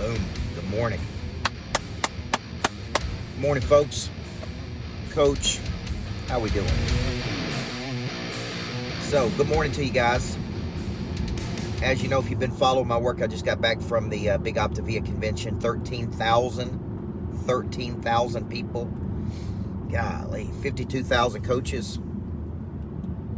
Boom. Good morning. Good morning, folks. Coach, how we doing? So, good morning to you guys. As you know, if you've been following my work, I just got back from the Big Optavia convention. 13,000 people. Golly, 52,000 coaches.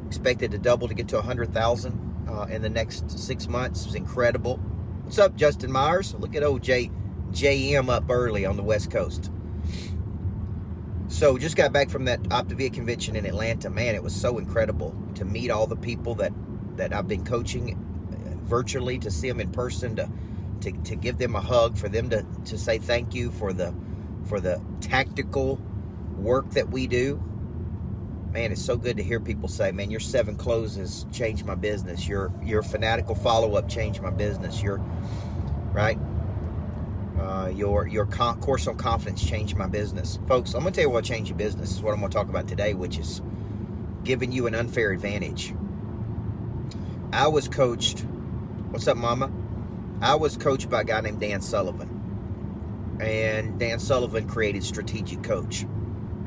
Expected to double to get to 100,000 in the next 6 months. It was incredible. What's up, Justin Myers? Look at old JM up early on the West Coast. So just got back from that Optavia convention in Atlanta. Man, it was so incredible to meet all the people that I've been coaching virtually, to see them in person, to give them a hug, for them to say thank you for the tactical work that we do. Man, it's so good to hear people say, man, your 7 closes changed my business. Your fanatical follow-up changed my business. Your course on confidence changed my business. Folks, I'm going to tell you what changed your business is what I'm going to talk about today, which is giving you an unfair advantage. I was coached, what's up, mama? I was coached by a guy named Dan Sullivan. And Dan Sullivan created Strategic Coach.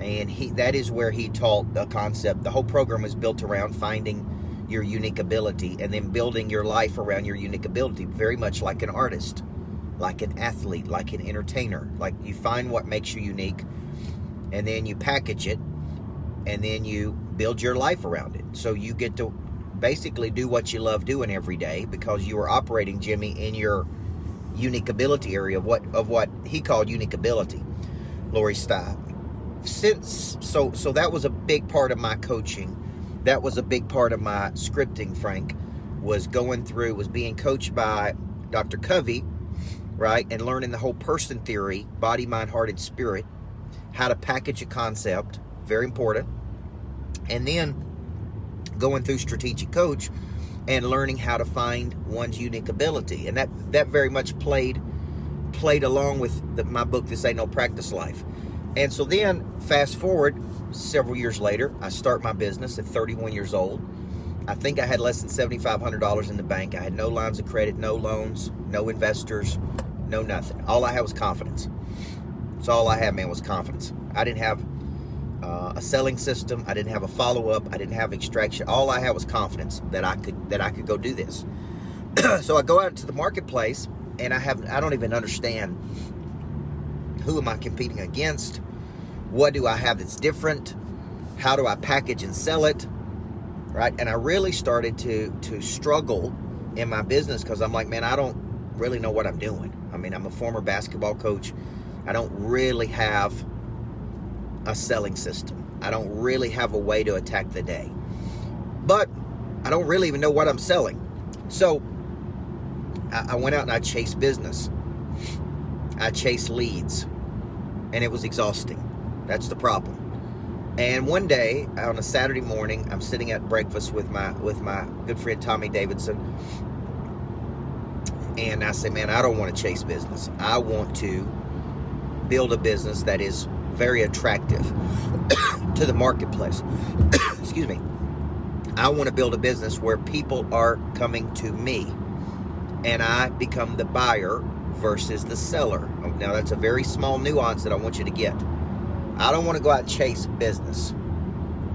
And that is where he taught the concept. The whole program was built around finding your unique ability and then building your life around your unique ability, very much like an artist, like an athlete, like an entertainer. Like, you find what makes you unique, and then you package it, and then you build your life around it. So you get to basically do what you love doing every day, because you are operating, Jimmy, in your unique ability area of what he called unique ability. Lori style. So that was a big part of my coaching. That was a big part of my scripting, Frank, was being coached by Dr. Covey, right? And learning the whole person theory, body, mind, heart, and spirit, how to package a concept, very important. And then going through Strategic Coach and learning how to find one's unique ability. And that very much played along with my book, This Ain't No Practice Life. And so then, fast forward several years later, I start my business at 31 years old. I think I had less than $7,500 in the bank. I had no lines of credit, no loans, no investors, no nothing. All I had was confidence. So all I had, man, was confidence. I didn't have a selling system. I didn't have a follow-up. I didn't have extraction. All I had was confidence that I could go do this. So I go out to the marketplace, and I don't even understand, who am I competing against? What do I have that's different? How do I package and sell it? Right? And I really started to struggle in my business, because I'm like, man, I don't really know what I'm doing. I mean, I'm a former basketball coach. I don't really have a selling system. I don't really have a way to attack the day. But I don't really even know what I'm selling. So I went out and I chased business. I chased leads. And it was exhausting. That's the problem. And one day, on a Saturday morning, I'm sitting at breakfast with my good friend Tommy Davidson. And I say, man, I don't want to chase business. I want to build a business that is very attractive to the marketplace. Excuse me. I want to build a business where people are coming to me, and I become the buyer versus the seller. Now, that's a very small nuance that I want you to get. I don't want to go out and chase business.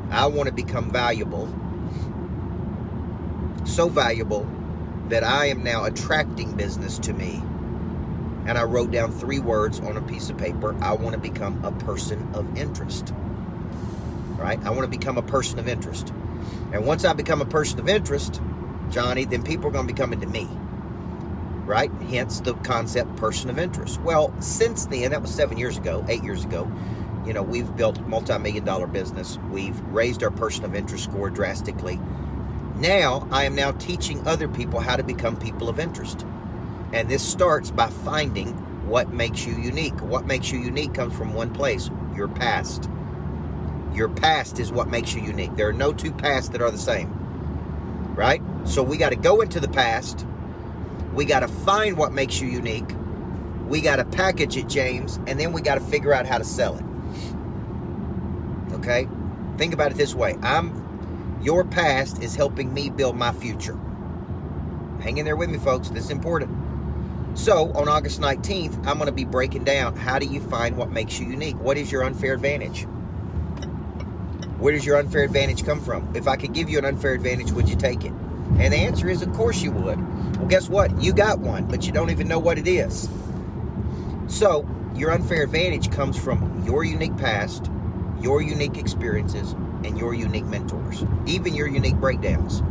I want to become valuable. So valuable that I am now attracting business to me. And I wrote down 3 words on a piece of paper. I want to become a person of interest. Right? I want to become a person of interest. And once I become a person of interest, Johnny, then people are going to be coming to me. Right? Hence the concept person of interest. Well, since then, that was 8 years ago, we've built a multi-million-dollar business. We've raised our person of interest score drastically. Now, I am now teaching other people how to become people of interest. And this starts by finding what makes you unique. What makes you unique comes from one place, your past. Your past is what makes you unique. There are no 2 pasts that are the same. Right? So we got to go into the past. We got to find what makes you unique. We got to package it, James, and then we got to figure out how to sell it. Okay? Think about it this way. Your past is helping me build my future. Hang in there with me, folks. This is important. So on August 19th, I'm going to be breaking down, how do you find what makes you unique? What is your unfair advantage? Where does your unfair advantage come from? If I could give you an unfair advantage, would you take it? And the answer is, of course you would. Well, guess what? You got one, but you don't even know what it is. So your unfair advantage comes from your unique past, your unique experiences, and your unique mentors, even your unique breakdowns.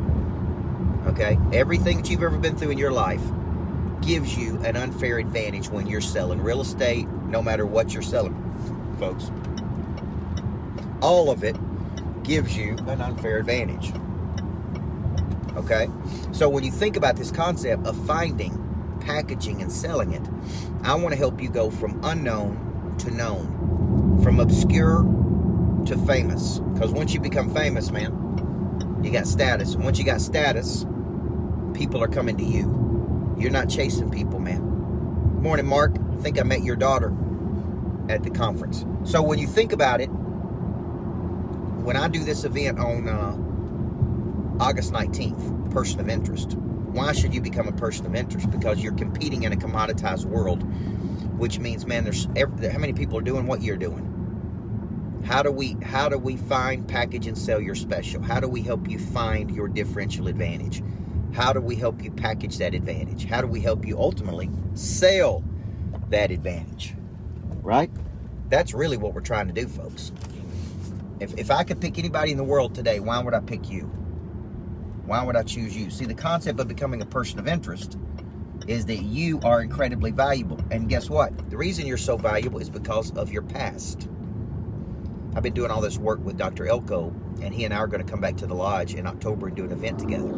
Okay? Everything that you've ever been through in your life gives you an unfair advantage when you're selling real estate, no matter what you're selling, folks. All of it gives you an unfair advantage. Okay? So when you think about this concept of finding, packaging, and selling it, I want to help you go from unknown to known, from obscure to famous. Because once you become famous, man, you got status. And once you got status, people are coming to you. You're not chasing people, man. Good morning, Mark. I think I met your daughter at the conference. So when you think about it, when I do this event on August 19th, person of interest, why should you become a person of interest? Because you're competing in a commoditized world, which means, man, how many people are doing what you're doing? How do we find, package, and sell your special? How do we help you find your differential advantage? How do we help you package that advantage? How do we help you ultimately sell that advantage? Right? That's really what we're trying to do, folks. If I could pick anybody in the world today, why would I pick you? Why would I choose you? See, the concept of becoming a person of interest is that you are incredibly valuable. And guess what? The reason you're so valuable is because of your past. I've been doing all this work with Dr. Elko, and he and I are going to come back to the lodge in October and do an event together.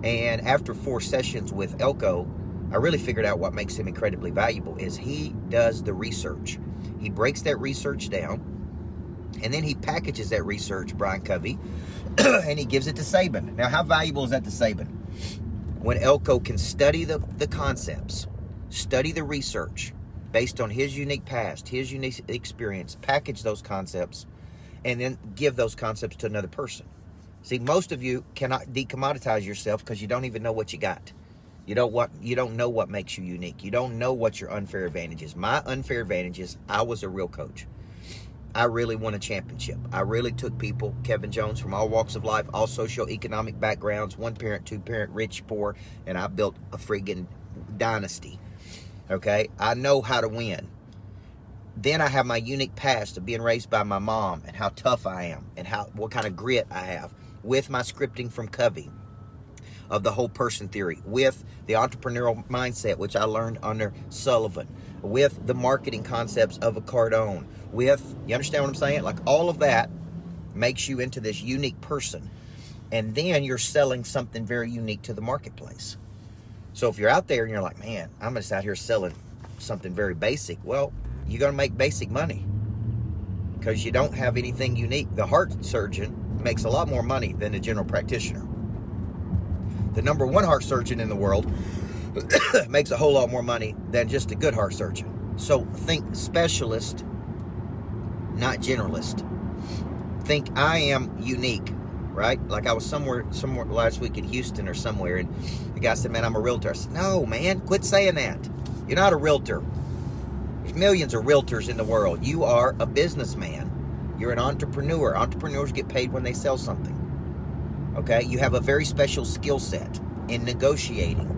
And after 4 sessions with Elko, I really figured out what makes him incredibly valuable is he does the research. He breaks that research down, and then he packages that research, Brian Covey, and he gives it to Saban. Now, how valuable is that to Saban? When Elko can study the concepts, study the research based on his unique past, his unique experience, package those concepts, and then give those concepts to another person. See, most of you cannot decommoditize yourself because you don't even know what you got. You don't know what makes you unique. You don't know what your unfair advantage is. My unfair advantage is I was a real coach. I really won a championship. I really took people, Kevin Jones, from all walks of life, all socioeconomic backgrounds, 1-parent, 2-parent, rich, poor, and I built a friggin' dynasty. Okay? I know how to win. Then I have my unique past of being raised by my mom and how tough I am and what kind of grit I have with my scripting from Covey of the whole person theory, with the entrepreneurial mindset, which I learned under Sullivan, with the marketing concepts of a Cardone, you understand what I'm saying? Like all of that makes you into this unique person. And then you're selling something very unique to the marketplace. So if you're out there and you're like, man, I'm just out here selling something very basic. Well, you're going to make basic money because you don't have anything unique. The heart surgeon makes a lot more money than the general practitioner. The number 1 heart surgeon in the world makes a whole lot more money than just a good heart surgeon. So think specialist, not generalist. Think I am unique, right? Like I was somewhere last week in Houston or somewhere, and the guy said, man, I'm a realtor. I said, no, man, quit saying that. You're not a realtor. There's millions of realtors in the world. You are a businessman. You're an entrepreneur. Entrepreneurs get paid when they sell something. Okay? You have a very special skill set in negotiating,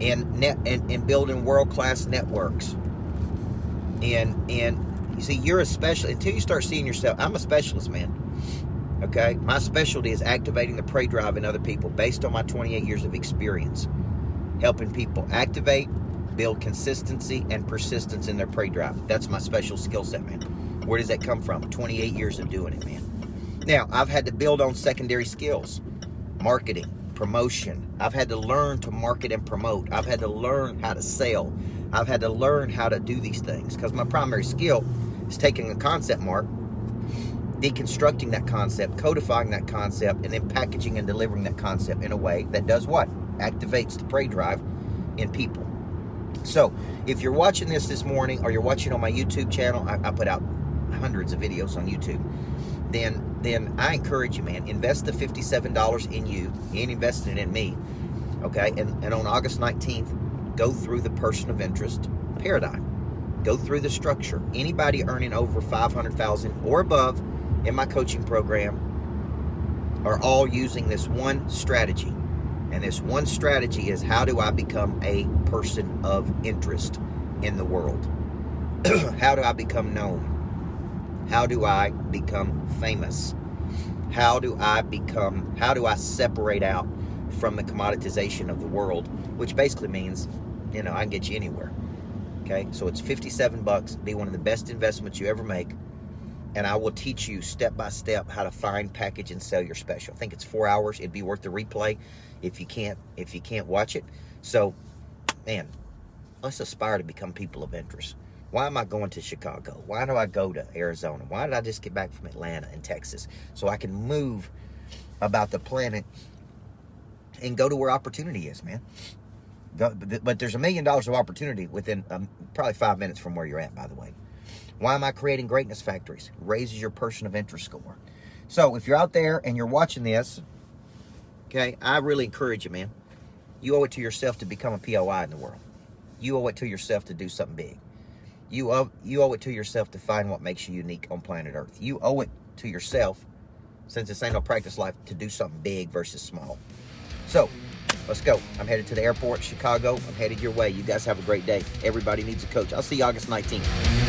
in building world-class networks. And you see, you're a specialist. Until you start seeing yourself, I'm a specialist, man. Okay? My specialty is activating the prey drive in other people based on my 28 years of experience. Helping people activate, build consistency and persistence in their prey drive. That's my special skill set, man. Where does that come from? 28 years of doing it, man. Now, I've had to build on secondary skills. Marketing, promotion. I've had to learn to market and promote. I've had to learn how to sell. I've had to learn how to do these things because my primary skill is taking a concept, Mark, deconstructing that concept, codifying that concept, and then packaging and delivering that concept in a way that does what? Activates the prey drive in people. So, if you're watching this morning or you're watching on my YouTube channel, I put out hundreds of videos on YouTube, then I encourage you, man, invest the $57 in you. You ain't investing it in me, okay? And on August 19th, go through the person of interest paradigm. Go through the structure. Anybody earning over $500,000 or above in my coaching program are all using this one strategy. And this one strategy is, how do I become a person of interest in the world? How do I become known? How do I become famous? How do I separate out from the commoditization of the world, which basically means, I can get you anywhere. Okay, so it's $57, be one of the best investments you ever make, and I will teach you step by step how to find, package, and sell your special. I think it's 4 hours. It'd be worth the replay if you can't watch it. So, man, let's aspire to become people of interest. Why am I going to Chicago? Why do I go to Arizona? Why did I just get back from Atlanta and Texas? So I can move about the planet and go to where opportunity is, man. But there's $1 million of opportunity within probably 5 minutes from where you're at, by the way. Why am I creating greatness factories? Raises your person of interest score. So if you're out there and you're watching this, okay, I really encourage you, man. You owe it to yourself to become a POI in the world. You owe it to yourself to do something big. You owe it to yourself to find what makes you unique on planet Earth. You owe it to yourself, since this ain't no practice life, to do something big versus small. So, let's go. I'm headed to the airport, Chicago. I'm headed your way. You guys have a great day. Everybody needs a coach. I'll see you August 19th.